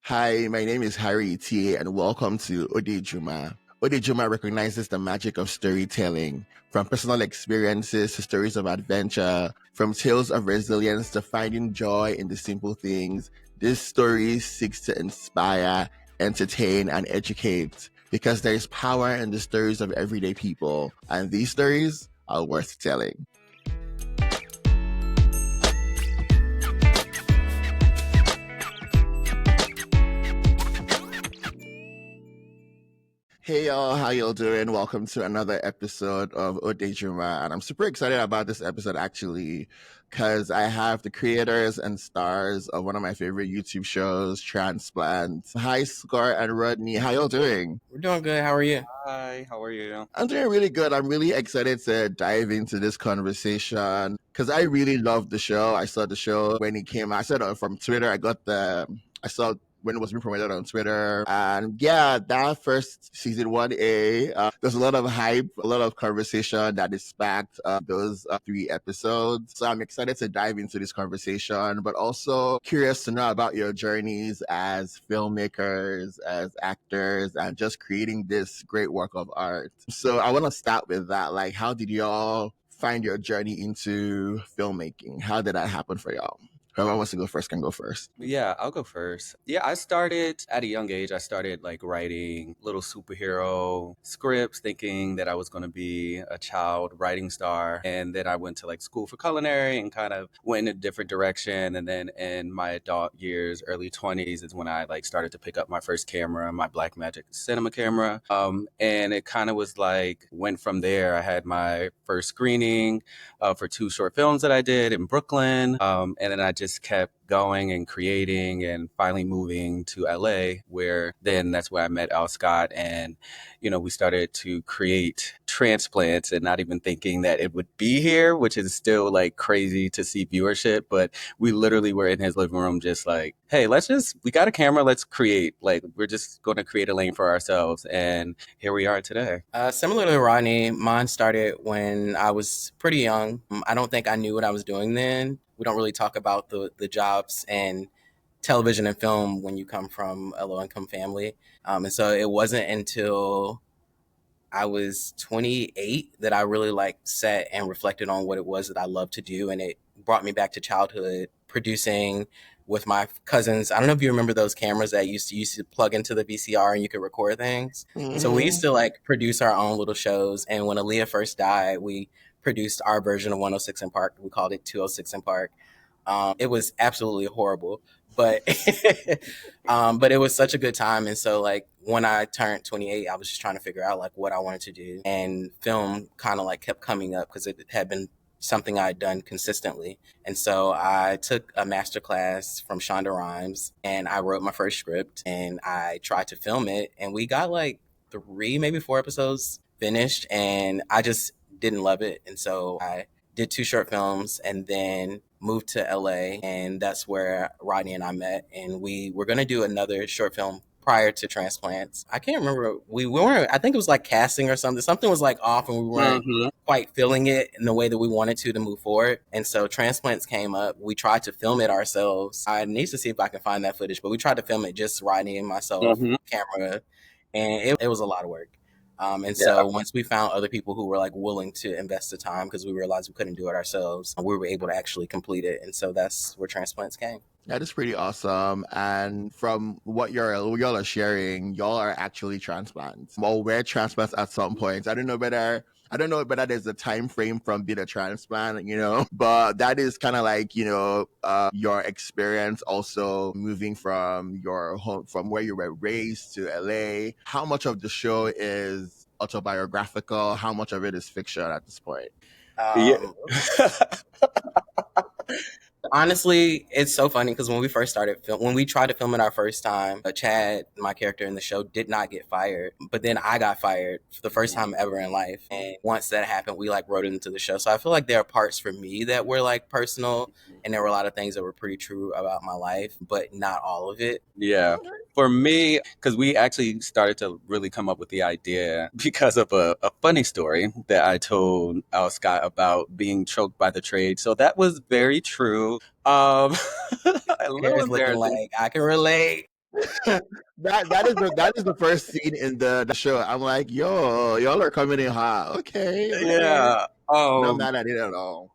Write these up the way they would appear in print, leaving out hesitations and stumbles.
Hi, my name is Harry T, and welcome to Odejuma. Odejuma recognizes the magic of storytelling, from personal experiences to stories of adventure, from tales of resilience to finding joy in the simple things. This story seeks to inspire, entertain, and educate because there is power in the stories of everyday people, and these stories are worth telling. Hey y'all, how y'all doing? Welcome to another episode of Odejuma. And I'm super excited about this episode actually, because I have the creators and stars of one of my favorite YouTube shows, Transplants. Hi, Alscott and Rodney. How y'all doing? We're doing good. How are you? Hi, how are you? I'm doing really good. I'm really excited to dive into this conversation because I really love the show. I saw the show when it came out. I saw it from Twitter. I saw when it was being promoted on Twitter. And yeah, that first season 1A, there's a lot of hype, a lot of conversation that is sparked those 3 episodes. So I'm excited to dive into this conversation, but also curious to know about your journeys as filmmakers, as actors, and just creating this great work of art. So I want to start with that. Like, how did y'all find your journey into filmmaking? How did that happen for y'all? Whoever wants to go first can go first. Yeah, I'll go first. Yeah, I started at a young age. I started like writing little superhero scripts, thinking that I was going to be a child writing star. And then I went to like school for culinary and kind of went in a different direction. And then in my adult years, early 20s, is when I like started to pick up my first camera, my Blackmagic cinema camera. And it kind of was like went from there. I had my first screening for 2 short films that I did in Brooklyn. And then I just kept going and creating and finally moving to LA, where then that's where I met Alscott. And, we started to create Transplants and not even thinking that it would be here, which is still like crazy to see viewership. But we literally were in his living room just like, hey, we got a camera, let's create. Like, we're just going to create a lane for ourselves. And here we are today. Similar to Rodney, mine started when I was pretty young. I don't think I knew what I was doing then. We don't really talk about the jobs and television and film when you come from a low-income family. And so it wasn't until I was 28 that I really like sat and reflected on what it was that I loved to do. And it brought me back to childhood, producing with my cousins. I don't know if you remember those cameras that used to plug into the VCR and you could record things. So we used to like produce our own little shows. And when Aaliyah first died, we produced our version of 106 in Park. We called it 206 in Park. It was absolutely horrible, but but it was such a good time. And so like when I turned 28, I was just trying to figure out like what I wanted to do, and film kind of like kept coming up because it had been something I had done consistently. And so I took a master class from Shonda Rhimes and I wrote my first script and I tried to film it, and we got like 3, maybe 4 episodes finished, and I just didn't love it. And so I did 2 short films and then moved to LA, and that's where Rodney and I met. And we were going to do another short film prior to Transplants. I can't remember. We weren't, I think it was like casting or something. Something was like off and we weren't quite feeling it in the way that we wanted to move forward. And so Transplants came up. We tried to film it ourselves. I need to see if I can find that footage, but we tried to film it just Rodney and myself, camera, and it was a lot of work. And so once we found other people who were like willing to invest the time, because we realized we couldn't do it ourselves, we were able to actually complete it. And so that's where Transplants came. That is pretty awesome. And from what y'all are sharing, y'all are actually transplants. Or were transplants at some point. I don't know whether there's a time frame from being a transplant, but that is kind of like, your experience also moving from your home, from where you were raised to LA. How much of the show is autobiographical? How much of it is fiction at this point? Yeah. Honestly, it's so funny because when we first started when we tried to film it our first time, Chad, my character in the show, did not get fired. But then I got fired for the first time ever in life. And once that happened, we like wrote it into the show. So I feel like there are parts for me that were like personal, and there were a lot of things that were pretty true about my life, but not all of it. Yeah. For me, because we actually started to really come up with the idea because of a funny story that I told Alscott about being choked by the trade. So that was very true. Harry's looking like, I can relate. that is the first scene in the show. I'm like, yo, y'all are coming in hot. Okay, okay. Yeah. Not mad at it at all.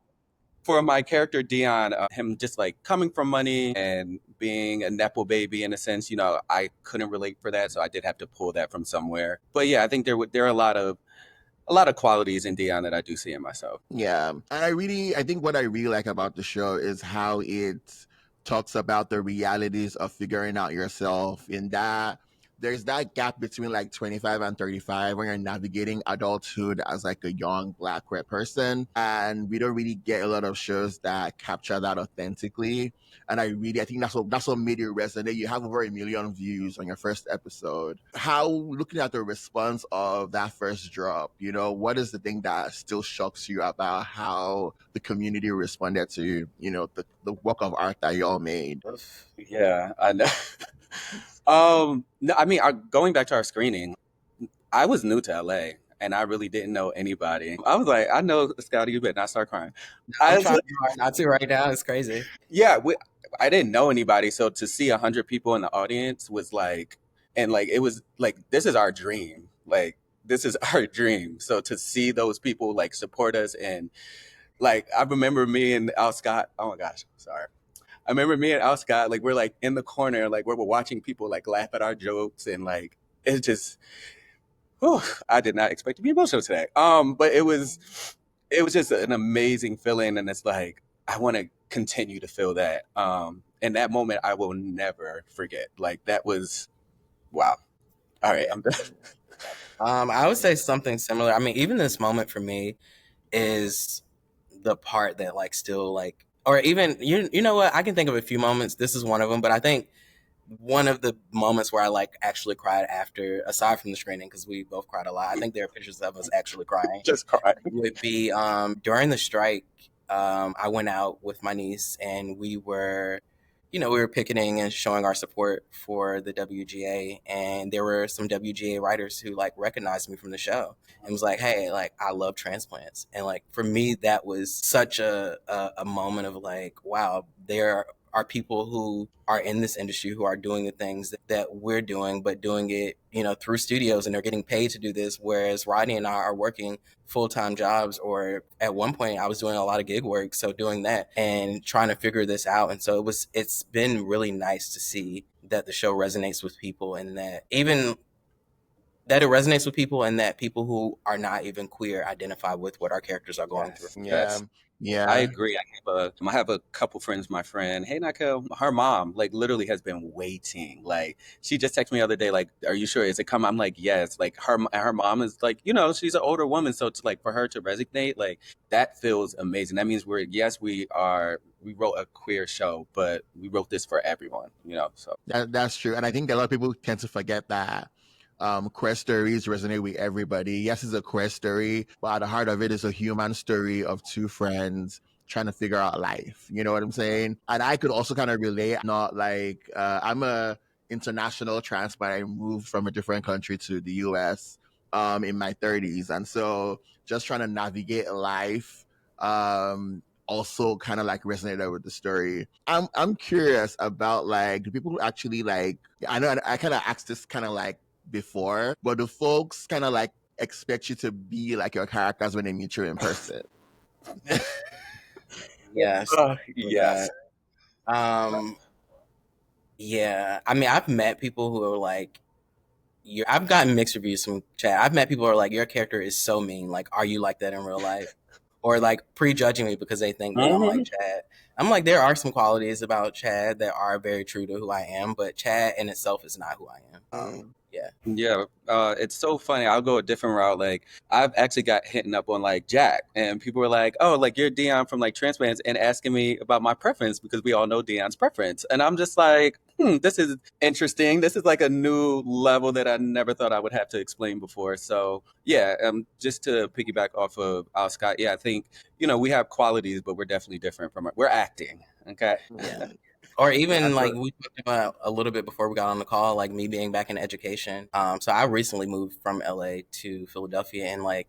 For my character Dion, him just like coming from money and being a nepo baby in a sense, I couldn't relate for that, so I did have to pull that from somewhere. But yeah, I think there are a lot of qualities in Dion that I do see in myself. Yeah. And I think what I really like about the show is how it talks about the realities of figuring out yourself in that there's that gap between like 25 and 35 when you're navigating adulthood as like a young black queer person. And we don't really get a lot of shows that capture that authentically. And I think that's what made it resonate. You have over 1 million views on your first episode. How, looking at the response of that first drop, what is the thing that still shocks you about how the community responded to, the work of art that y'all made? Yeah, I know. No, I mean, going back to our screening, I was new to LA and I really didn't know anybody. I was like, I know Scotty, you better not start crying. I I'm was trying hard not to right now. It's crazy. yeah, I didn't know anybody, so to see 100 people in the audience was like, and like it was like this is our dream, like this is our dream. So to see those people like support us, and like I remember me and Alscott. Oh my gosh, sorry. I remember me and Alscott, like we're like in the corner, like where we're watching people like laugh at our jokes, and like it's just, whew, I did not expect to be emotional today. But it was just an amazing feeling, and it's like I want to continue to feel that. And that moment I will never forget. Like that was wow. All right, I'm done. I would say something similar. I mean, even this moment for me is the part that like still like, or even you know what? I can think of a few moments. This is one of them, but I think one of the moments where I like actually cried after, aside from the screening, because we both cried a lot. I think there are pictures of us actually crying. Just crying. Would be during the strike. I went out with my niece and we were picketing and showing our support for the WGA, and there were some WGA writers who like recognized me from the show and was like, "Hey, like I love transplants," and like for me that was such a moment of like, wow, there are people who are in this industry who are doing the things that we're doing, but doing it, through studios, and they're getting paid to do this. Whereas Rodney and I are working full-time jobs, or at one point I was doing a lot of gig work. So doing that and trying to figure this out. And so it's been really nice to see that the show resonates with people, and that people who are not even queer identify with what our characters are going through. Yeah. Yes. I Yeah. agree. I have a couple friends. My friend, hey Nakel, her mom like literally has been waiting. Like she just texted me the other day, like, "Are you sure? Is it coming?" I'm like, "Yes." Like her mom is like, she's an older woman, so to like for her to resonate, like that feels amazing. That means we wrote a queer show, but we wrote this for everyone. So That's true. And I think a lot of people tend to forget that queer stories resonate with everybody. Yes, it's a queer story, but at the heart of it is a human story of two friends trying to figure out life. You know what I'm saying? And I could also kind of relate, not like I'm a international transplant. I moved from a different country to the US in my 30s. And so just trying to navigate life also kind of like resonated with the story. I'm curious about like, do people actually like, I know I kind of asked this kind of like before, but do folks kind of like expect you to be like your characters when they meet you in person? Yes. yes. Um, yeah. I mean, I've met people who are like, I've gotten mixed reviews from chat. I've met people who are like, your character is so mean. Like, are you like that in real life? Or like prejudging me because they think that I'm like Chad. I'm like, there are some qualities about Chad that are very true to who I am, but Chad in itself is not who I am. Yeah. Yeah, it's so funny. I'll go a different route. Like I've actually got hitting up on like Jack, and people were like, "Oh, like you're Dion from like Transplants," and asking me about my preference because we all know Dion's preference, and I'm just like, this is interesting. This is like a new level that I never thought I would have to explain before. So yeah, just to piggyback off of Al Scott, yeah, I think we have qualities, but we're definitely different we're acting. Okay. Yeah. Or even like we talked about a little bit before we got on the call, like me being back in education. So I recently moved from LA to Philadelphia, and like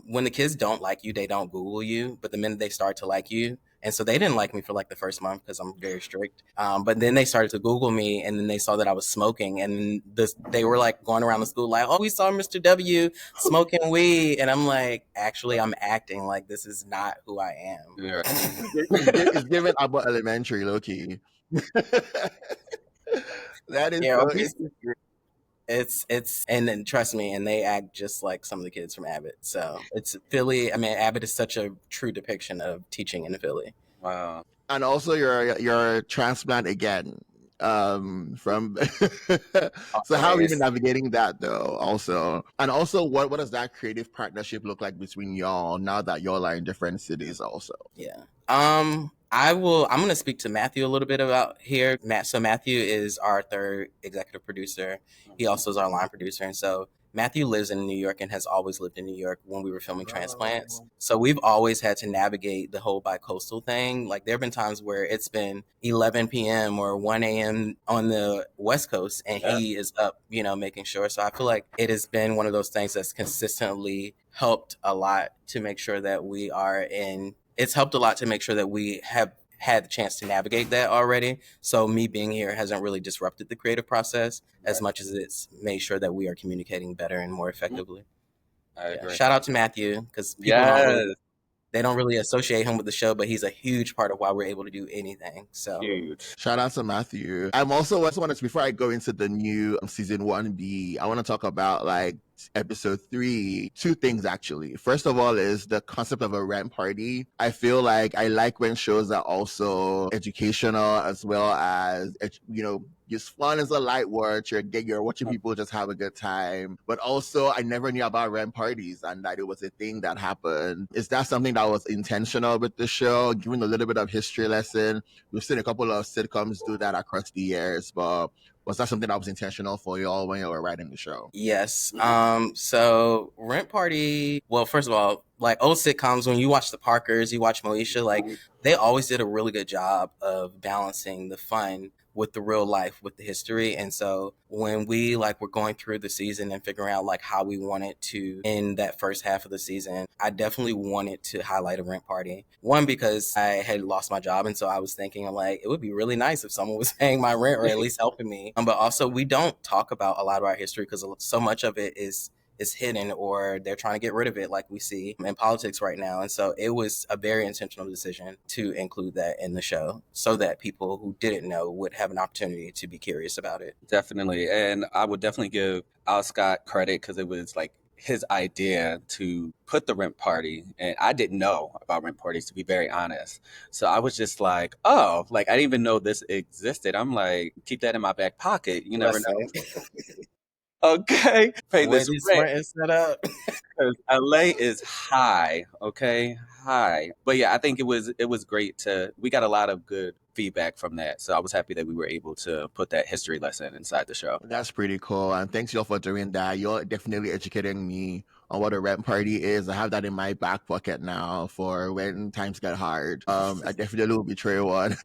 when the kids don't like you, they don't Google you, but the minute they start to like you, And so they didn't like me for like the first month because I'm very strict. But then they started to Google me, and then they saw that I was smoking, and they were like going around the school like, "Oh, we saw Mr. W smoking weed," and I'm like, "Actually, I'm acting like this is not who I am." Yeah. It's given about elementary, low key. That is Yeah, so or we interesting. it's and then trust me, and they act just like some of the kids from Abbott. So it's Philly. I mean, Abbott is such a true depiction of teaching in Philly. Wow. And also your transplant again. From so how are we even Hilarious. navigating that though also, and also what does that creative partnership look like between y'all now that y'all are in different cities also? Yeah. I'm gonna speak to Matthew a little bit about here. So Matthew is our third executive producer. He also is our line producer. And so Matthew lives in New York and has always lived in New York when we were filming Transplants. So we've always had to navigate the whole bi-coastal thing. Like there have been times where it's been 11 p.m. or 1 a.m. on the West Coast and he is up, making sure. So I feel like it has been one of those things that's consistently helped a lot to make sure that we are in it's helped a lot to make sure that we have had the chance to navigate that already. So me being here hasn't really disrupted the creative process as much as it's made sure that we are communicating better and more effectively. I Yeah. agree. Shout out to Matthew because people Yes. they don't really associate him with the show, but he's a huge part of why we're able to do anything. So Huge. Shout out to Matthew. I'm also wanted to, before I go into the new season 1B, I want to talk about like episode 3. Two things actually. First of all is the concept of a rent party. I feel like I like when shows are also educational as well as just fun as a light word. You're watching people just have a good time. But also I never knew about rent parties and that it was a thing that happened. Is that something that was intentional with the show? Giving a little bit of history lesson. We've seen a couple of sitcoms do that across the years, but was that something that was intentional for y'all when you were writing the show? yes. So Rent Party. Well, first of all, like old sitcoms, when you watch The Parkers, you watch Moesha, like they always did a really good job of balancing the fun with the real life, with the history. And so when we were going through the season and figuring out like how we wanted to end that first half of the season, I definitely wanted to highlight a rent party. One, because I had lost my job, and so I was thinking like it would be really nice if someone was paying my rent or at least helping me. But also we don't talk about a lot of our history because so much of it is hidden or they're trying to get rid of it like we see in politics right now. And so it was a very intentional decision to include that in the show so that people who didn't know would have an opportunity to be curious about it. Definitely. And I would definitely give Alscott credit because it was like his idea to put the rent party. And I didn't know about rent parties, to be very honest. So I was just like, oh, like I didn't even know this existed. I'm like, keep that in my back pocket. You never know. Listen, Okay. Pay way this too rent. smart and set up. Because LA is high, okay? High. But yeah, I think it was great we got a lot of good feedback from that. So I was happy that we were able to put that history lesson inside the show. That's pretty cool. And thanks y'all for doing that. You're definitely educating me on what a rent party is. I have that in my back pocket now for when times get hard. I definitely will betray one.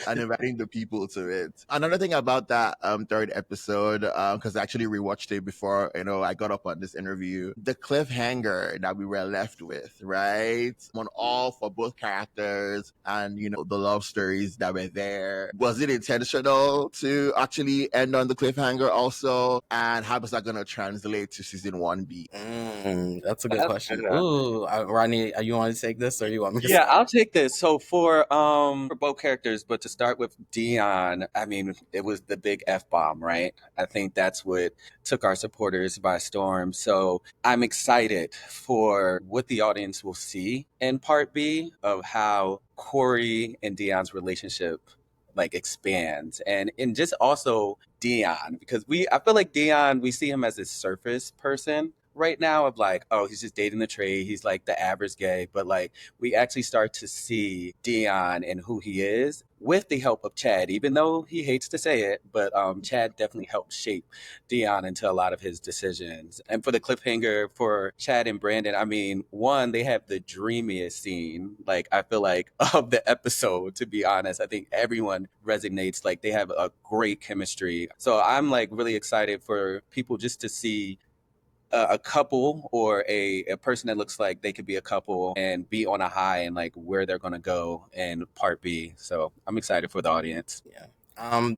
And inviting the people to it. Another thing about that third episode, because I actually rewatched it before I got up on this interview, the cliffhanger that we were left with, right? On all for both characters and the love stories that were there. Was it intentional to actually end on the cliffhanger also? And how was that gonna translate to season 1B? That's a good question. Ooh, Rodney, you want to take this or you want me to Yeah, start? I'll take this. So for both characters, but to start with Dion, I mean, it was the big F bomb, right? I think that's what took our supporters by storm. So I'm excited for what the audience will see in part B of how Corey and Dion's relationship expands and just also Dion because I feel like Dion, we see him as a surface person right now of like, oh, he's just dating the trade, he's like the average gay, but like we actually start to see Dion and who he is with the help of Chad, even though he hates to say it, but Chad definitely helped shape Dion into a lot of his decisions. And for the cliffhanger for Chad and Brandon, I mean, one, they have the dreamiest scene, like I feel like of the episode, to be honest. I think everyone resonates, like they have a great chemistry. So I'm like really excited for people just to see a couple or a person that looks like they could be a couple and be on a high and like where they're going to go in part B. So I'm excited for the audience. Yeah.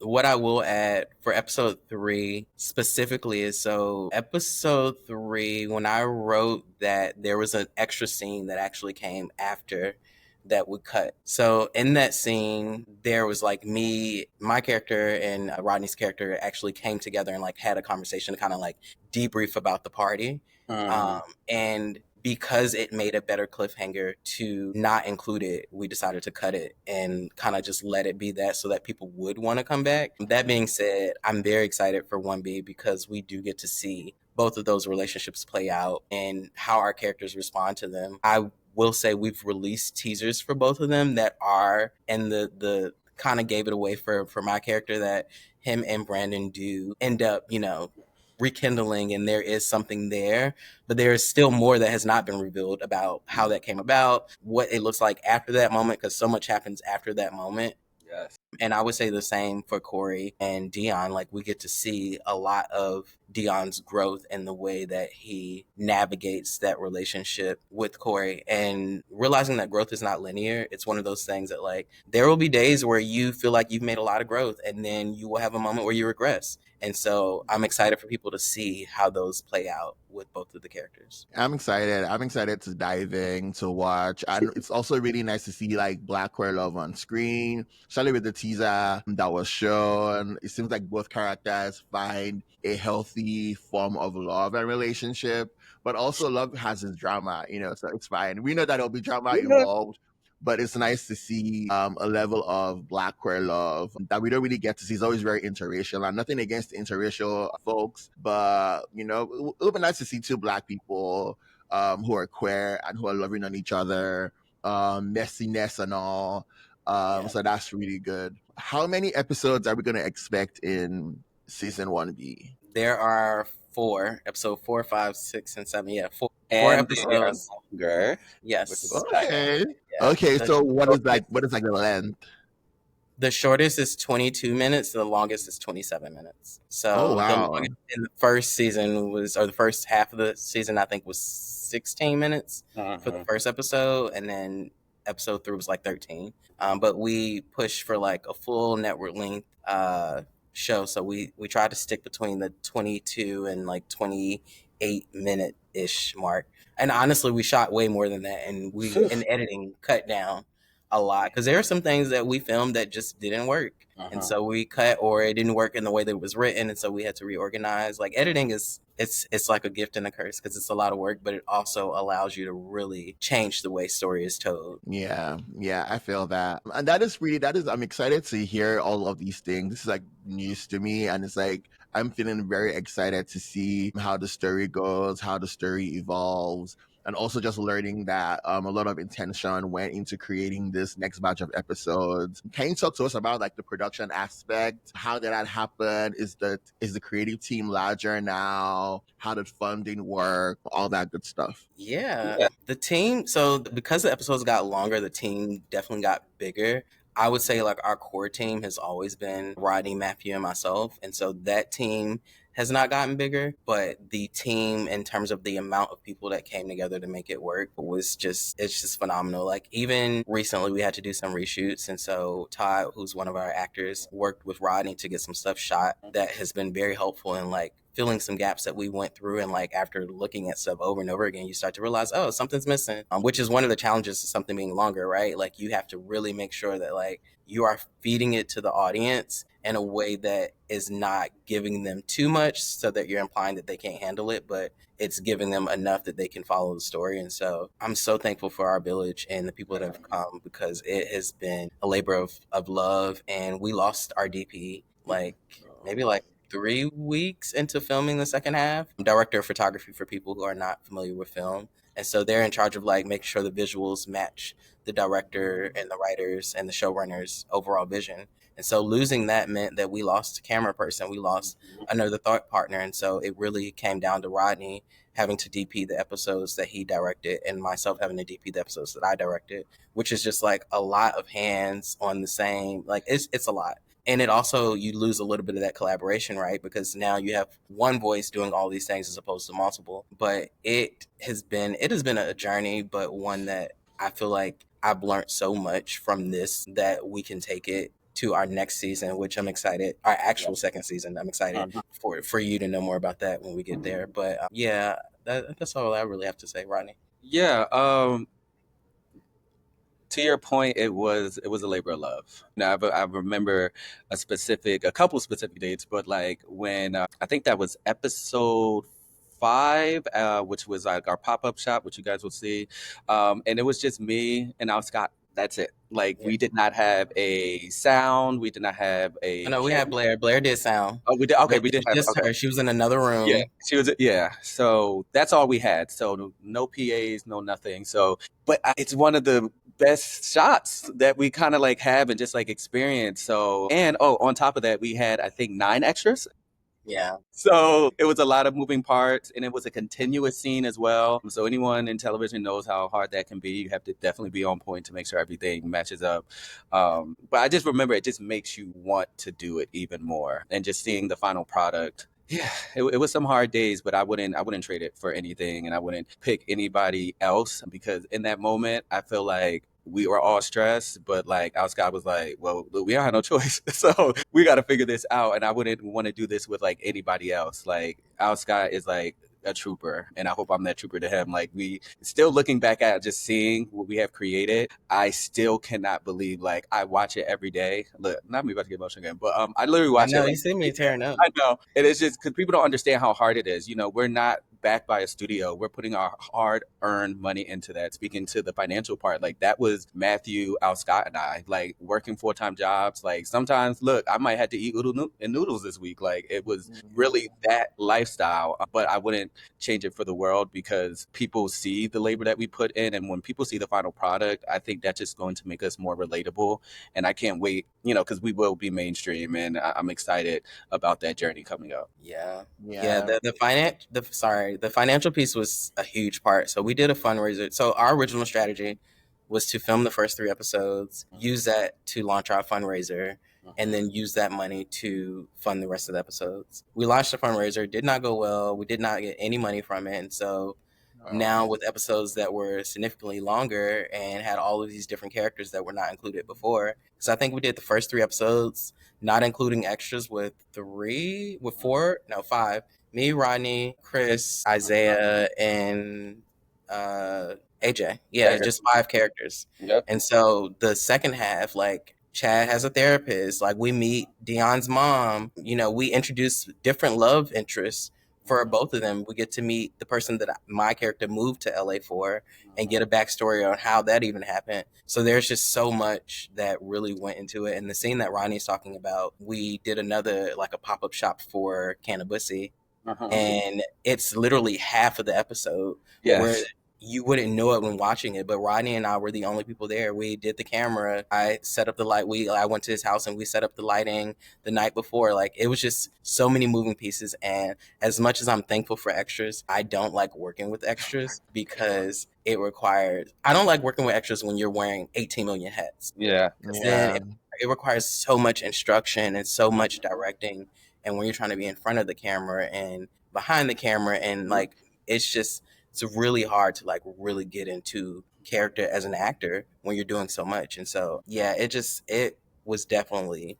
What I will add for episode 3 specifically is, so episode 3, when I wrote that, there was an extra scene that actually came after that would cut. So in that scene, there was like me, my character, and Rodney's character actually came together and like had a conversation to kind of like debrief about the party. And because it made a better cliffhanger to not include it, we decided to cut it and kind of just let it be that, so that people would want to come back. That being said, I'm very excited for 1B because we do get to see both of those relationships play out and how our characters respond to them. I will say we've released teasers for both of them that are, and the kind of gave it away for my character, that him and Brandon do end up, rekindling, and there is something there, but there is still more that has not been revealed about how that came about, what it looks like after that moment, because so much happens after that moment. Yes. And I would say the same for Corey and Dion. Like, we get to see a lot of Dion's growth in the way that he navigates that relationship with Corey, and realizing that growth is not linear. It's one of those things that, like, there will be days where you feel like you've made a lot of growth, and then you will have a moment where you regress. And so I'm excited for people to see how those play out with both of the characters. I'm excited. I'm excited to dive in, to watch. And it's also really nice to see like Black queer love on screen, especially with the teaser that was shown. It seems like both characters find a healthy form of love and relationship, but also love has its drama, so it's fine. We know that there'll be drama involved, but it's nice to see a level of Black queer love that we don't really get to see. It's always very interracial, and nothing against interracial folks, but it'll be nice to see two Black people who are queer and who are loving on each other, messiness and all. So that's really good. How many episodes are we going to expect in season 1B? There are 4, episode 4, 5, 6, and 7. Yeah, four And episodes. Longer. Yes. Okay. Yeah. Okay. So what is like the length? The shortest is 22 minutes. The longest is 27 minutes. So Oh, wow. the longest in the first season was, or the first half of the season, I think, was 16 minutes for the first episode, and then episode 3 was like 13. But we pushed for like a full network length show, so we tried to stick between the 22 and like 28-minute ish mark. And honestly, we shot way more than that, and we in editing cut down a lot, because there are some things that we filmed that just didn't work. And so we cut, or it didn't work in the way that it was written, and so we had to reorganize. Like, editing is it's like a gift and a curse, because it's a lot of work, but it also allows you to really change the way story is told. Yeah, I feel that. And I'm excited to hear all of these things. This is like news to me, and it's like I'm feeling very excited to see how the story goes, how the story evolves, and also just learning that a lot of intention went into creating this next batch of episodes. Can you talk to us about like the production aspect? How did that happen? Is the creative team larger now? How did funding work? All that good stuff. Yeah. The team, so because the episodes got longer, the team definitely got bigger. I would say like our core team has always been Rodney, Matthew, and myself. And so that team has not gotten bigger, but the team, in terms of the amount of people that came together to make it work, it's just phenomenal. Like, even recently we had to do some reshoots, and so Todd, who's one of our actors, worked with Rodney to get some stuff shot that has been very helpful in like filling some gaps that we went through. And like, after looking at stuff over and over again, you start to realize, oh, something's missing, which is one of the challenges of something being longer, right? Like, you have to really make sure that like you are feeding it to the audience in a way that is not giving them too much, so that you're implying that they can't handle it, but it's giving them enough that they can follow the story. And so I'm so thankful for our village and the people that have come, because it has been a labor of love. And we lost our DP like maybe like 3 weeks into filming the second half. I'm director of photography, for people who are not familiar with film. And so they're in charge of like making sure the visuals match the director and the writers and the showrunners' overall vision. And so losing that meant that we lost a camera person, we lost another thought partner. And so it really came down to Rodney having to DP the episodes that he directed, and myself having to DP the episodes that I directed, which is just like a lot of hands on the same, like it's a lot. And it also, you lose a little bit of that collaboration, right? Because now you have one voice doing all these things as opposed to multiple. But it has been a journey, but one that I feel like I've learned so much from this that we can take it to our next season, which I'm excited. Our actual second season, I'm excited for you to know more about that when we get there. But yeah, that's all I really have to say, Rodney. Yeah. To your point, it was a labor of love. Now I remember a couple specific dates, but like when I think that was episode 5, which was like our pop up shop, which you guys will see, and it was just me and Scott. That's it. Like Yeah. we did not have a sound. We did not have I a know we had camera. Blair. Blair did sound, Oh, we did. Okay, but we it did was have. just Okay. her. She was in another Yeah, room. she was. Yeah, so that's all we had. So no PAs, no nothing. So, but it's one of the best shots that we kind of like have and just like experience. So, and oh, on top of that, we had I think 9 extras. Yeah. So it was a lot of moving parts, and it was a continuous scene as well. So anyone in television knows how hard that can be. You have to definitely be on point to make sure everything matches up. But I just remember it just makes you want to do it even more, and just seeing the final product. Yeah, it was some hard days, but I wouldn't trade it for anything, and I wouldn't pick anybody else because in that moment I feel like we were all stressed, but like our Scott was like, well, look, we don't have no choice. So we got to figure this out. And I wouldn't want to do this with like anybody else. Like our Scott is like a trooper, and I hope I'm that trooper to him. Like we still looking back at just seeing what we have created, I still cannot believe like I watch it every day. Look, not me about to get emotional again, but I literally I watch it know like you see me tearing up. I know. And it's just because people don't understand how hard it is. You know, we're not backed by a studio. We're putting our hard earned money into that. Speaking to the financial part, like that was Matthew, Al Scott, and I, like working full-time jobs. Like sometimes, look, I might have to eat noodles this week. Like it was really that lifestyle. But I wouldn't change it for the world because people see the labor that we put in. And when people see the final product, I think that's just going to make us more relatable. And I can't wait, because we will be mainstream. And I'm excited about that journey coming up. Yeah. Yeah, Yeah. the financial piece was a huge part. So we did a fundraiser. So our original strategy was to film the first 3 episodes, use that to launch our fundraiser, and then use that money to fund the rest of the episodes. We launched the fundraiser, did not go well. We did not get any money from it. And so now with episodes that were significantly longer and had all of these different characters that were not included before. So I think we did the first 3 episodes, not including extras with 5. Me, Rodney, Chris, Isaiah, and AJ. Yeah, just 5 characters. Yep. And so the second half, like Chad has a therapist. Like we meet Dion's mom. We introduce different love interests for both of them. We get to meet the person that my character moved to LA for and get a backstory on how that even happened. So there's just so much that really went into it. And the scene that Ronnie's talking about, we did another, like a pop-up shop for Cannabussy. And it's literally half of the episode where Yes. you wouldn't know it when watching it, but Rodney and I were the only people there. We did the camera. I set up the light. I went to his house and we set up the lighting the night before. Like it was just so many moving pieces. And as much as I'm thankful for extras, I don't like working with extras because I don't like working with extras when you're wearing 18 million hats. Yeah. Because Yeah. then it requires so much instruction and so much directing. And when you're trying to be in front of the camera and behind the camera, and like it's really hard to like really get into character as an actor when you're doing so much. And so yeah, it was definitely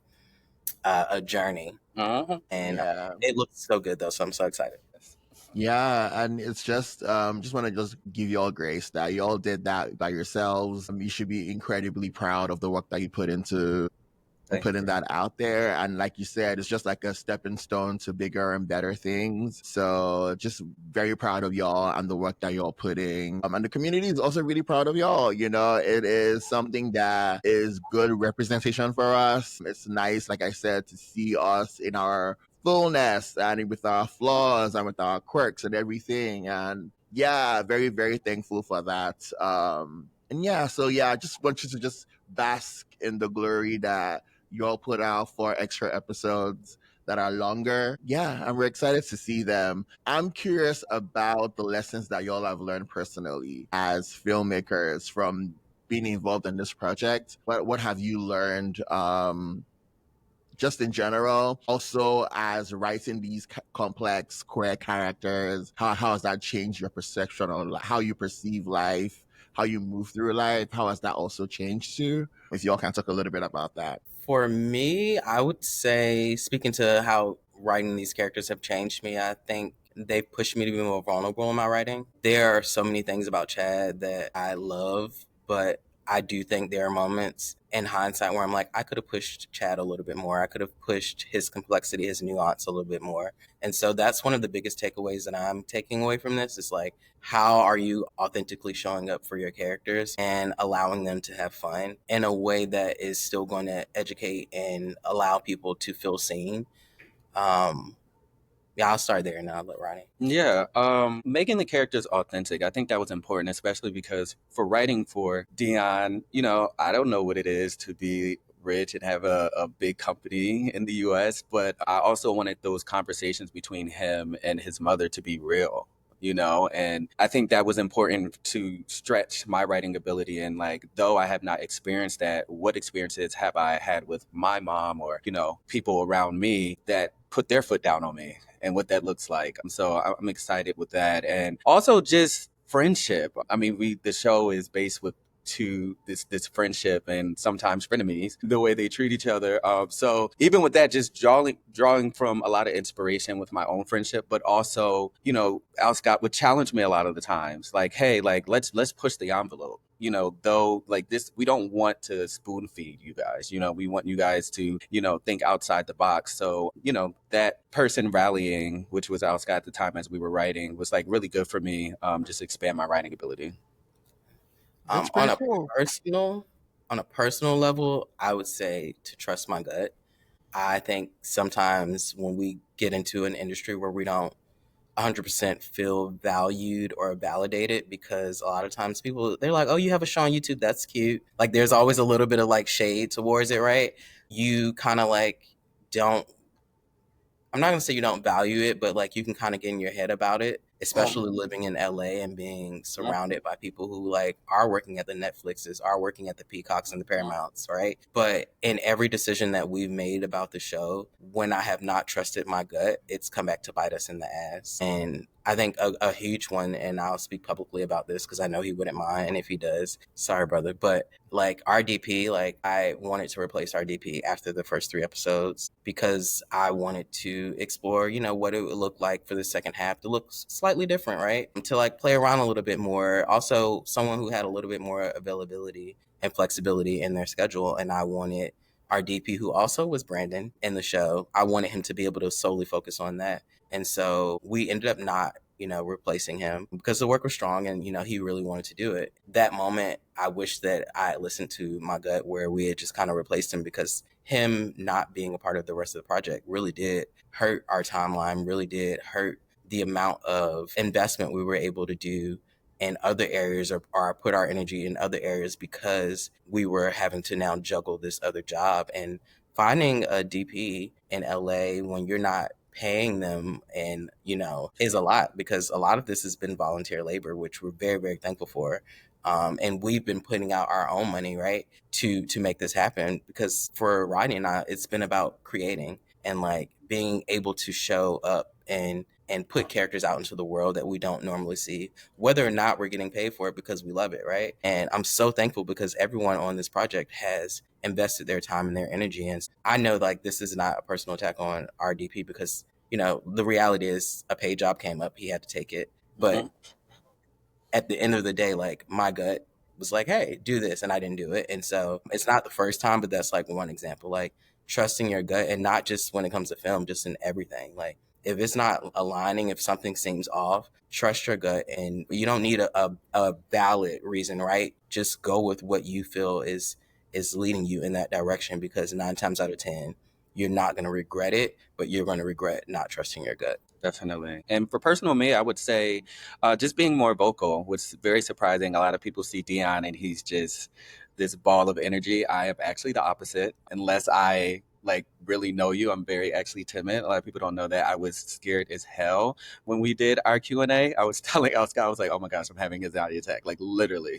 a journey, and Yeah. it looks so good though. So I'm so excited. Yeah, and it's just want to just give you all grace that you all did that by yourselves. You should be incredibly proud of the work that you put into Thank putting you. that out there. And like you said, it's just like a stepping stone to bigger and better things. So just very proud of y'all and the work that y'all putting. And the community is also really proud of y'all. It is something that is good representation for us. It's nice, like I said, to see us in our fullness and with our flaws and with our quirks and everything. And yeah, very, very thankful for that. And yeah, so yeah, I just want you to just bask in the glory that you all put out for extra episodes that are longer. Yeah, and we're excited to see them. I'm curious about the lessons that y'all have learned personally as filmmakers from being involved in this project. What have you learned just in general. Also, as writing these complex queer characters, how has that changed your perception on how you perceive life, how you move through life? How has that also changed too? If y'all can talk a little bit about that. For me, I would say, speaking to how writing these characters have changed me, I think they've pushed me to be more vulnerable in my writing. There are so many things about Chad that I love, but I do think there are moments in hindsight where I'm like, I could have pushed Chad a little bit more. I could have pushed his complexity, his nuance a little bit more. And so that's one of the biggest takeaways that I'm taking away from this is like, how are you authentically showing up for your characters and allowing them to have fun in a way that is still going to educate and allow people to feel seen? Um, yeah, I'll start there and then I'll let Ronnie. Yeah, making the characters authentic. I think that was important, especially because for writing for Dion, I don't know what it is to be rich and have a big company in the US, but I also wanted those conversations between him and his mother to be real. And I think that was important to stretch my writing ability. And like, though I have not experienced that, what experiences have I had with my mom or, people around me that put their foot down on me and what that looks like. So I'm excited with that. And also just friendship. I mean, the show is based with this friendship and sometimes frenemies, the way they treat each other. So even with that, just drawing from a lot of inspiration with my own friendship, but also, Alscott would challenge me a lot of the times, like, hey, like let's push the envelope. Though like this, we don't want to spoon feed you guys. We want you guys to, think outside the box. So, that person rallying, which was Alscott at the time as we were writing, was like really good for me. Just expand my writing ability. That's On pretty cool. on a personal level, I would say to trust my gut. I think sometimes when we get into an industry where we don't 100% feel valued or validated, because a lot of times people, they're like, oh, you have a show on YouTube, that's cute. Like there's always a little bit of like shade towards it, right? You kind of like don't, I'm not gonna say you don't value it, but like you can kind of get in your head about it, especially living in LA and being surrounded by people who like are working at the Netflixes, are working at the Peacocks and the Paramounts, right? But in every decision that we've made about the show, when I have not trusted my gut, it's come back to bite us in the ass. And I think a huge one, and I'll speak publicly about this because I know he wouldn't mind, and if he does, sorry, brother. But like RDP, like I wanted to replace RDP after the first 3 episodes because I wanted to explore, what it would look like for the second half to look slightly different, right? To like play around a little bit more. Also, someone who had a little bit more availability and flexibility in their schedule, and I wanted our DP, who also was Brandon in the show, I wanted him to be able to solely focus on that. And so we ended up not, replacing him because the work was strong and, he really wanted to do it. That moment, I wish that I had listened to my gut where we had just kind of replaced him, because him not being a part of the rest of the project really did hurt our timeline, really did hurt the amount of investment we were able to do in other areas, or put our energy in other areas, because we were having to now juggle this other job. And finding a DP in LA when you're not paying them, and is a lot, because a lot of this has been volunteer labor, which we're very, very thankful for. And we've been putting out our own money, right, to make this happen, because for Rodney and I, it's been about creating and like being able to show up and put characters out into the world that we don't normally see, whether or not we're getting paid for it, because we love it, right? And I'm so thankful because everyone on this project has invested their time and their energy. And I know like this is not a personal attack on RDP, because the reality is a paid job came up, he had to take it. But at the end of the day, like my gut was like, hey, do this, and I didn't do it. And so it's not the first time, but that's like one example. Like trusting your gut, and not just when it comes to film, just in everything. Like if it's not aligning, if something seems off, trust your gut, and you don't need a valid reason, right? Just go with what you feel is leading you in that direction, because 9 times out of 10 you're not going to regret it, but you're going to regret not trusting your gut. Definitely. And for personal me, I would say just being more vocal was very surprising. A lot of people see Dion and he's just this ball of energy. I am actually the opposite. Unless I like really know you, I'm very actually timid. A lot of people don't know that. I was scared as hell when we did our Q&A. I was telling Oscar, I was like, oh my gosh, I'm having anxiety attack, like literally.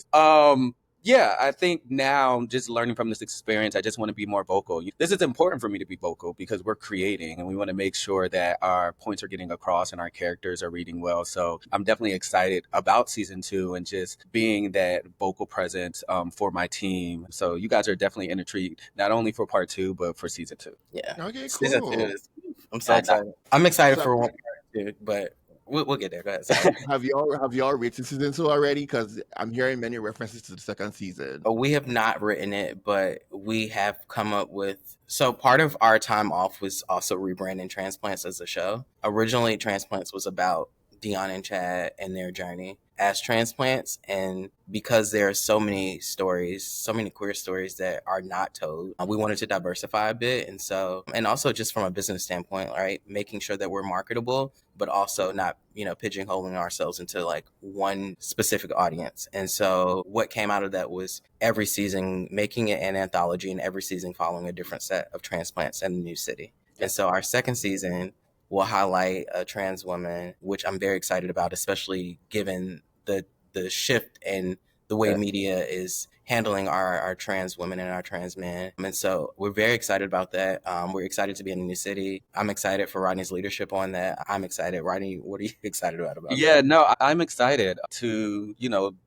Yeah, I think now just learning from this experience, I just want to be more vocal. This is important for me to be vocal because we're creating and we want to make sure that our points are getting across and our characters are reading well. So I'm definitely excited about season 2 and just being that vocal presence for my team. So you guys are definitely in a treat, not only for part 2, but for season 2. Yeah. Okay, Season 2 cool. is, I'm so excited. I'm excited So for one part 2, but we'll get there. Go ahead. Sorry. have y'all written season 2 already? Because I'm hearing many references to the second season. We have not written it, but we have come up with. So part of our time off was also rebranding Transplants as a show. Originally, Transplants was about Dion and Chad and their journey as transplants, and because there are so many stories, so many queer stories that are not told, we wanted to diversify a bit. And so, and also just from a business standpoint, right, making sure that we're marketable, but also not, pigeonholing ourselves into like one specific audience. And so what came out of that was every season making it an anthology, and every season following a different set of transplants in a new city. And so our second season will highlight a trans woman, which I'm very excited about, especially given the shift in the way media is handling our trans women and our trans men. And so we're very excited about that. We're excited to be in a new city. I'm excited for Rodney's leadership on that. I'm excited. Rodney, what are you excited about Yeah, that? no, I'm excited to,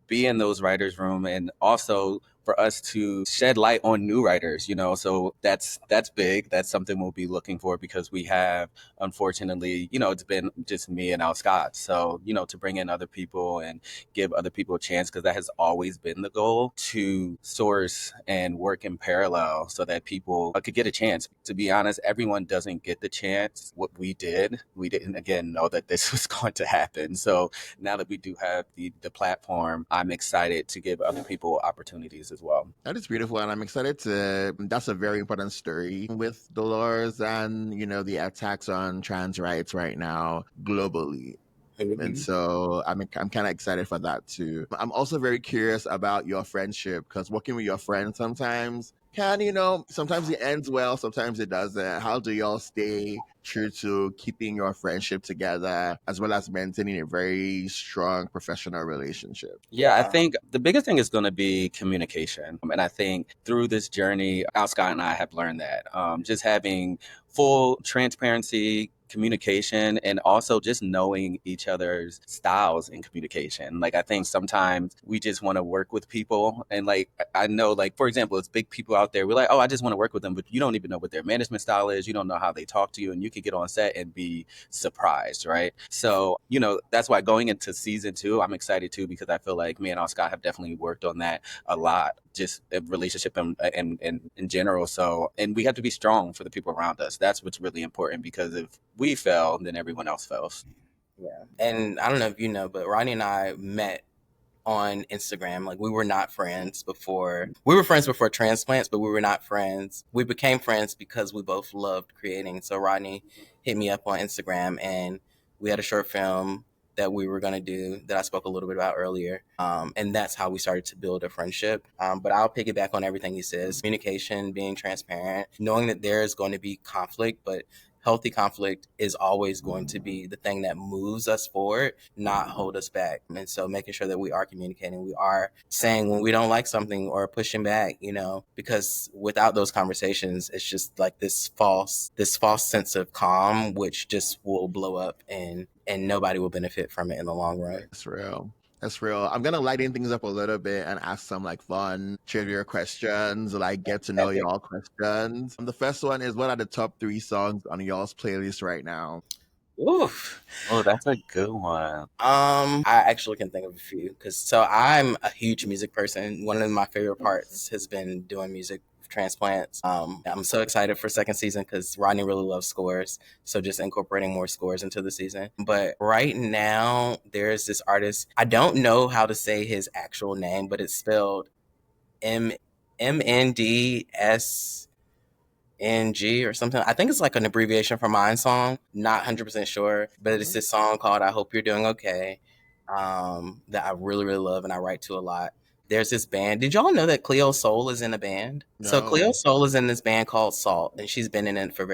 be in those writers' room and also for us to shed light on new writers, So that's big. That's something we'll be looking for because we have, unfortunately, it's been just me and Alscott. So, to bring in other people and give other people a chance, because that has always been the goal, to source and work in parallel so that people could get a chance. To be honest, everyone doesn't get the chance. What we did, we didn't, again, know that this was going to happen. So now that we do have the platform, I'm excited to give other people opportunities as well. That is beautiful, and I'm excited to. That's a very important story with Dolores and the attacks on trans rights right now globally. And so I'm kind of excited for that too. I'm also very curious about your friendship because working with your friends sometimes sometimes it ends well, sometimes it doesn't. How do y'all stay true to keeping your friendship together as well as maintaining a very strong professional relationship? Yeah, I think the biggest thing is going to be communication. And I think through this journey, Alscott and I have learned that just having full transparency, communication, and also just knowing each other's styles in communication. Like, I think sometimes we just want to work with people. And like, I know, like, for example, it's big people out there. We're like, oh, I just want to work with them. But you don't even know what their management style is. You don't know how they talk to you. And you can get on set and be surprised, right? So, that's why going into season 2, I'm excited too, because I feel like me and Alscott have definitely worked on that a lot, just a relationship and in general. So, and we have to be strong for the people around us. That's what's really important, because if we fail, then everyone else fails. Yeah. And I don't know if you know, but Rodney and I met on Instagram. Like, we were not friends before. We were friends before Transplants, but we were not friends. We became friends because we both loved creating. So Rodney hit me up on Instagram, and we had a short film that we were going to do that I spoke a little bit about earlier. And that's how we started to build a friendship. But I'll piggyback on everything he says. Communication, being transparent, knowing that there is going to be conflict, but healthy conflict is always going to be the thing that moves us forward, not hold us back. And so making sure that we are communicating, we are saying when we don't like something or pushing back, because without those conversations, it's just like this false sense of calm, which just will blow up and nobody will benefit from it in the long run. That's real. That's real. I'm gonna lighten things up a little bit and ask some like fun trivia questions, like get to know y'all questions. The first one is, what are the top 3 songs on y'all's playlist right now? Oof. Oh, that's a good one. I actually can think of a few so I'm a huge music person. One of my favorite parts has been doing music Transplants. I'm so excited for second season because Rodney really loves scores. So just incorporating more scores into the season. But right now, there's this artist. I don't know how to say his actual name, but it's spelled MNDSNG or something. I think it's like an abbreviation for Mine Song. Not 100% sure, but it's this song called "I Hope You're Doing Okay," that I really, really love and I write to a lot. There's this band. Did y'all know that Cleo Soul is in a band? No. So Cleo Soul is in this band called Salt, and she's been in it for a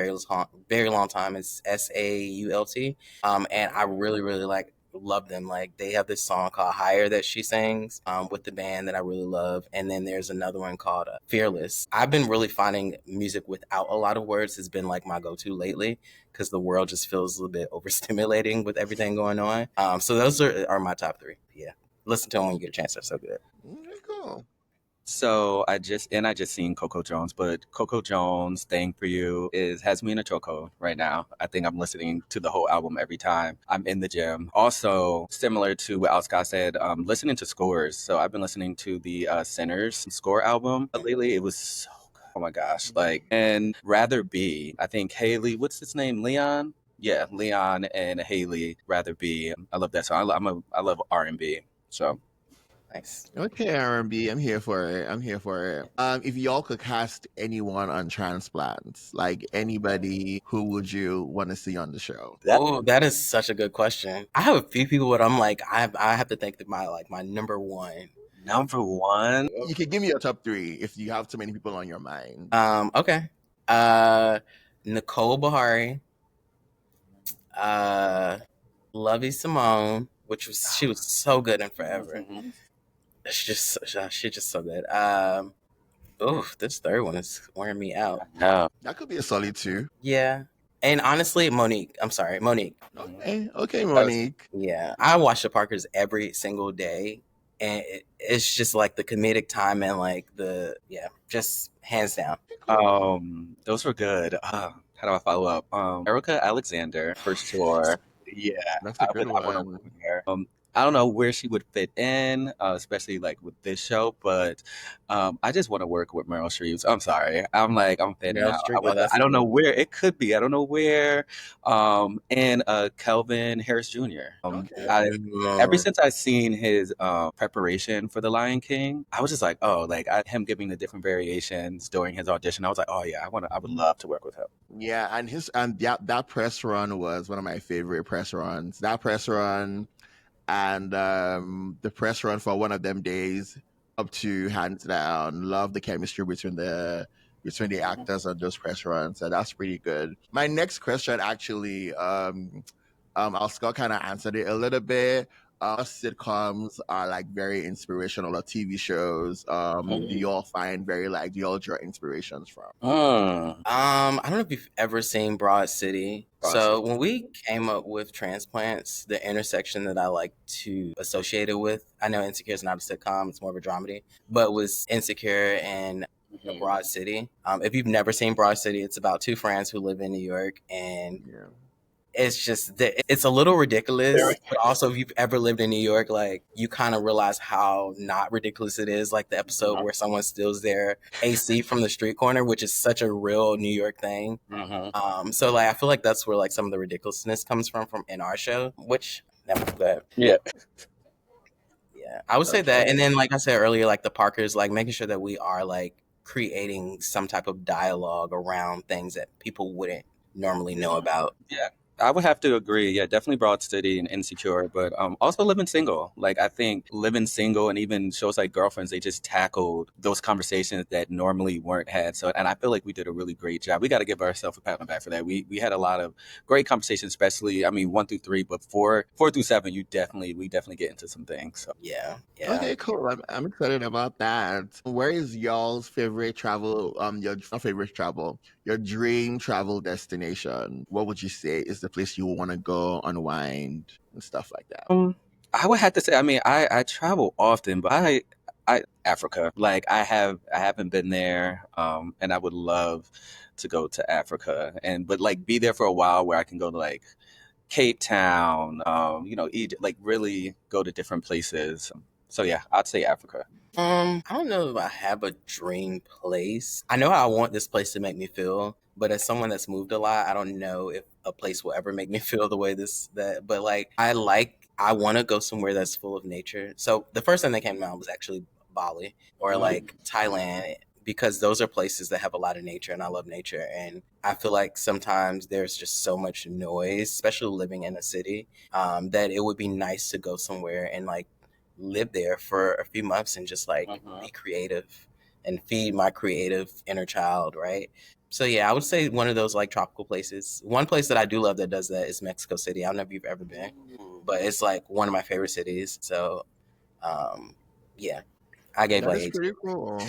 very long time. It's SAULT. And I really, really like love them. Like they have this song called Higher that she sings with the band that I really love. And then there's another one called Fearless. I've been really finding music without a lot of words has been like my go-to lately because the world just feels a little bit overstimulating with everything going on. So those are my top three. Yeah. Listen to them when you get a chance. They're so good. Okay, cool. So I just seen Coco Jones, but Coco Jones' "Thing for You" has me in a chokehold right now. I think I'm listening to the whole album every time I'm in the gym. Also, similar to what Alscott said, listening to scores. So I've been listening to the Sinners score album lately. It was so good. Oh my gosh! Like, and Rather Be. I think Haley, what's his name? Leon. Yeah, Leon and Haley. Rather Be. I love that song. I love R&B. So. Nice. Okay, R&B, I'm here for it. I'm here for it. If y'all could cast anyone on Transplants, like anybody, who would you want to see on the show? Oh, that is such a good question. I have a few people, but I'm like, I have to think that my number one. Number one. You can give me your top three if you have too many people on your mind. Okay. Nicole Bahari, Lovey Simone, she was so good in Forever. Mm-hmm. She's just so good. This third one is wearing me out. No. That could be a solid two. Yeah. And honestly, Monique. I'm sorry, Monique. Okay, Monique. Yeah. I watch the Parkers every single day. And it's just like the comedic time and like just hands down. Those were good. How do I follow up? Erica Alexander for sure. Yeah, That's a good I want to one. work with her. I don't know where she would fit in, especially like with this show, but I just want to work with Meryl Streep. I'm sorry. I'm fanning Meryl out. Streep, I don't know where it could be. I don't know where. And Kelvin Harris Jr. Ever since I seen his preparation for The Lion King, I was just like, oh, like him giving the different variations during his audition. I was like, oh yeah, I would love to work with him. Yeah, and that press run was one of my favorite press runs. That press run and the press run for One of Them Days up to hands down. Love the chemistry between the actors on those press runs. So that's pretty good. My next question actually, Scott kind of answered it a little bit. Sitcoms are like very inspirational, or TV shows. Do you all find do you all draw inspirations from? I don't know if you've ever seen Broad City. When we came up with Transplants, the intersection that I like to associate it with, I know Insecure is not a sitcom, it's more of a dramedy, but was Insecure and Broad City. If you've never seen Broad City, it's about two friends who live in New York, and it's just it's a little ridiculous, but also if you've ever lived in New York, like you kind of realize how not ridiculous it is. Like the episode where someone steals their AC from the street corner, which is such a real New York thing. So like I feel like that's where like some of the ridiculousness comes from in our show, which Yeah. I would say that. And then like I said earlier, like the Parkers, like making sure that we are like creating some type of dialogue around things that people wouldn't normally know about. Yeah. I would have to agree. Yeah, definitely Broad City and Insecure, but also Living Single. Like I think Living Single and even shows like Girlfriends, they just tackled those conversations that normally weren't had. So, and I feel like we did a really great job. We got to give ourselves a pat on the back for that. We had a lot of great conversations, especially 1 through 3, but 4 through 7, we definitely get into some things. So. Yeah. Okay, cool. I'm excited about that. Where is y'all's favorite travel? Your dream travel destination. What would you say is the place you want to go, unwind, and stuff like that? I would have to say, I travel often, but I Africa. Like I haven't been there, and I would love to go to Africa, but like be there for a while where I can go to like Cape Town, Egypt, like really go to different places. So yeah, I'd say Africa. I don't know if I have a dream place. I know how I want this place to make me feel, but as someone that's moved a lot, I don't know if a place will ever make me feel the way but like I want to go somewhere that's full of nature. So the first thing that came to mind was actually Bali or like Thailand, because those are places that have a lot of nature and I love nature. And I feel like sometimes there's just so much noise, especially living in a city, that it would be nice to go somewhere and like live there for a few months and just like be creative and feed my creative inner child, right? So yeah, I would say one of those like tropical places. One place that I do love that does that is Mexico City. I don't know if you've ever been. but it's like one of my favorite cities. So, yeah, I gave That like is 8. pretty cool.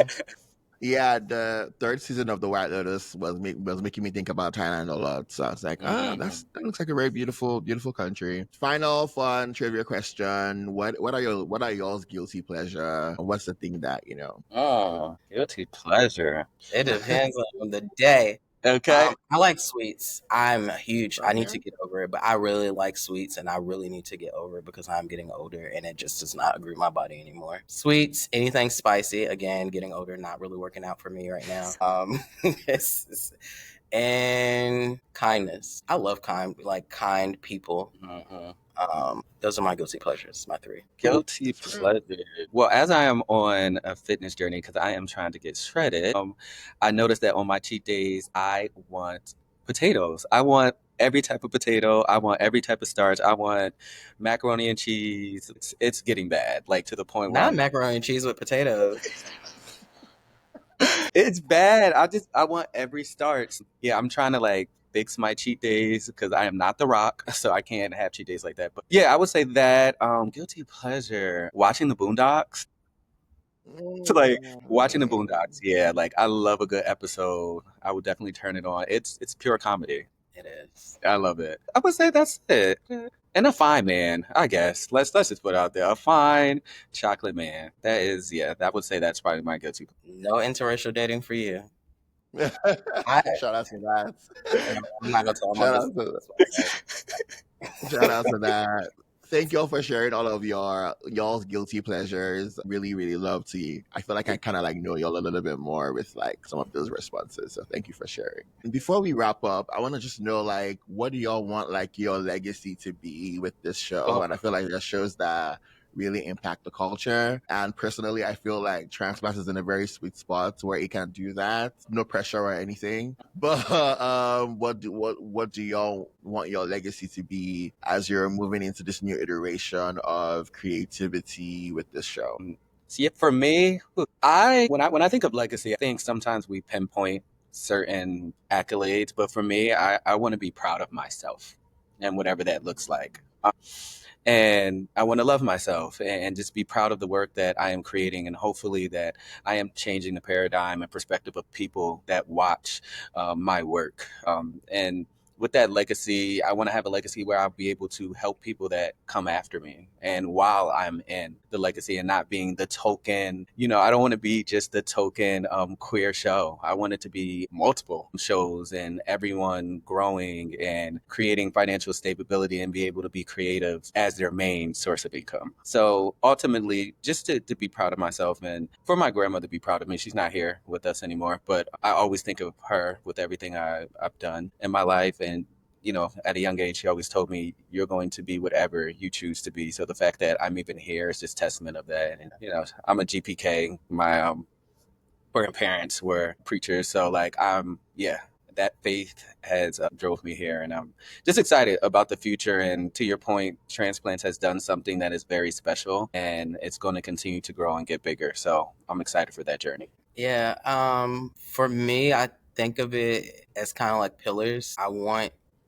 Yeah, the third season of The White Lotus was making me think about Thailand a lot. So I was like, that looks like a very beautiful, beautiful country. Final fun trivia question: what are y'all's guilty pleasure? What's the thing that you know? Oh, guilty pleasure. It depends on the day. Okay. I like sweets. I'm huge. I need Okay. to get over it, but I really like sweets, and I really need to get over it because I'm getting older, and it just does not agree with my body anymore. Sweets, anything spicy. Again, getting older, not really working out for me right now. And kindness. I love kind people. Those are my guilty pleasures. My 3. Guilty pleasure. Well, as I am on a fitness journey, because I am trying to get shredded, I noticed that on my cheat days, I want potatoes. I want every type of potato. I want every type of starch. I want macaroni and cheese. It's getting bad, like to the point where Not macaroni and cheese with potatoes. it's bad. I want every starch. Yeah, I'm trying to like fix my cheat days because I am not The Rock, so I can't have cheat days like that. But yeah, I would say that guilty pleasure watching the Boondocks. So like watching the Boondocks, yeah, like I love a good episode. I would definitely turn it on. It's pure comedy. It is. I love it. I would say that's it. And a fine man, I guess. Let's just put it out there. A fine chocolate man. That is, yeah, I would say that's probably my guilty. No interracial dating for you. I, Shout out to that. I'm not gonna tell my Shout out business. to Shout out to that. Thank y'all for sharing all of y'all's guilty pleasures. Really, really love to. I feel like I kind of like know y'all a little bit more with like some of those responses. So thank you for sharing. And before we wrap up, I want to just know like what do y'all want like your legacy to be with this show? And I feel like that shows that really impact the culture. And personally, I feel like Transplants is in a very sweet spot where it can do that. No pressure or anything. But what do y'all want your legacy to be as you're moving into this new iteration of creativity with this show? See, for me, when I think of legacy, I think sometimes we pinpoint certain accolades, but for me, I want to be proud of myself and whatever that looks like. And I want to love myself and just be proud of the work that I am creating, and hopefully that I am changing the paradigm and perspective of people that watch my work. And with that legacy, I want to have a legacy where I'll be able to help people that come after me. And while I'm in the legacy and not being the token, I don't want to be just the token queer show. I want it to be multiple shows and everyone growing and creating financial stability and be able to be creative as their main source of income. So ultimately, just to be proud of myself and for my grandmother to be proud of me. She's not here with us anymore, but I always think of her with everything I've done in my life. And at a young age, she always told me, you're going to be whatever you choose to be. So the fact that I'm even here is just testament of that. And, I'm a GPK. My grandparents were preachers. So like, that faith has drove me here. And I'm just excited about the future. And to your point, Transplants has done something that is very special and it's going to continue to grow and get bigger. So I'm excited for that journey. Yeah. For me, I think of it as kind of like pillars.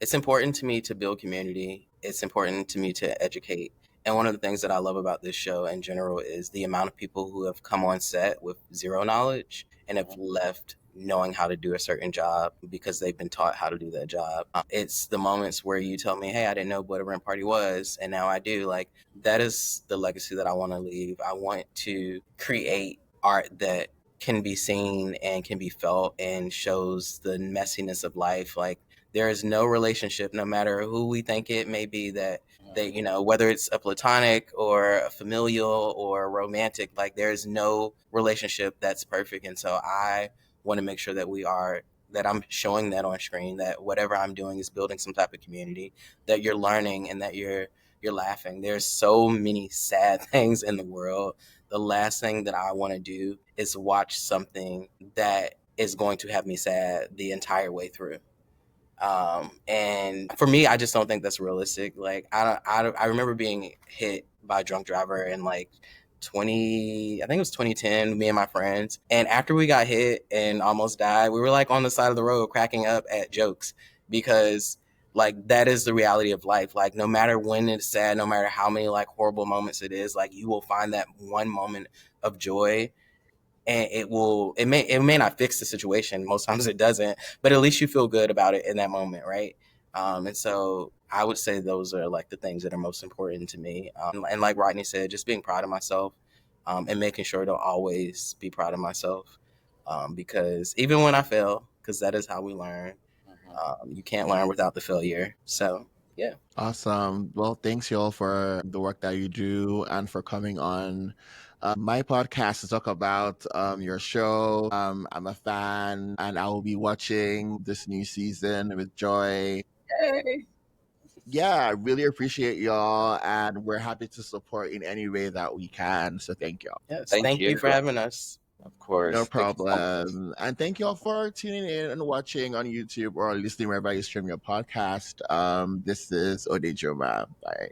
It's important to me to build community. It's important to me to educate. And one of the things that I love about this show in general is the amount of people who have come on set with zero knowledge and have left knowing how to do a certain job because they've been taught how to do that job. It's the moments where you tell me, hey, I didn't know what a rent party was, and now I do. Like, that is the legacy that I want to leave. I want to create art that can be seen and can be felt and shows the messiness of life. Like, there is no relationship, no matter who we think it may be, that they, whether it's a platonic or a familial or romantic, like there's no relationship that's perfect. And so I want to make sure that I'm showing that on screen, that whatever I'm doing is building some type of community, that you're learning and that you're laughing. There's so many sad things in the world. The last thing that I want to do is watch something that is going to have me sad the entire way through. And for me, I just don't think that's realistic. Like, I remember being hit by a drunk driver in like I think it was 2010, me and my friends. And after we got hit and almost died, we were like on the side of the road cracking up at jokes because Like, that is the reality of life. Like, no matter when it's sad, no matter how many like horrible moments it is, like, you will find that one moment of joy, and it may not fix the situation. Most times it doesn't, but at least you feel good about it in that moment, right? And so I would say those are like the things that are most important to me. And like Rodney said, just being proud of myself, and making sure to always be proud of myself, because even when I fail, because that is how we learn. You can't learn without the failure. So yeah. Awesome. Well, thanks y'all for the work that you do and for coming on my podcast to talk about your show. I'm a fan and I will be watching this new season with joy. Yay. Yeah, I really appreciate y'all and we're happy to support in any way that we can. So thank y'all. Yes. Thank Thank you you. for having us. Of No course. Thank you so much. problem. And thank you all for tuning in and watching on YouTube or listening wherever you stream your podcast. This is Odejuma. Bye.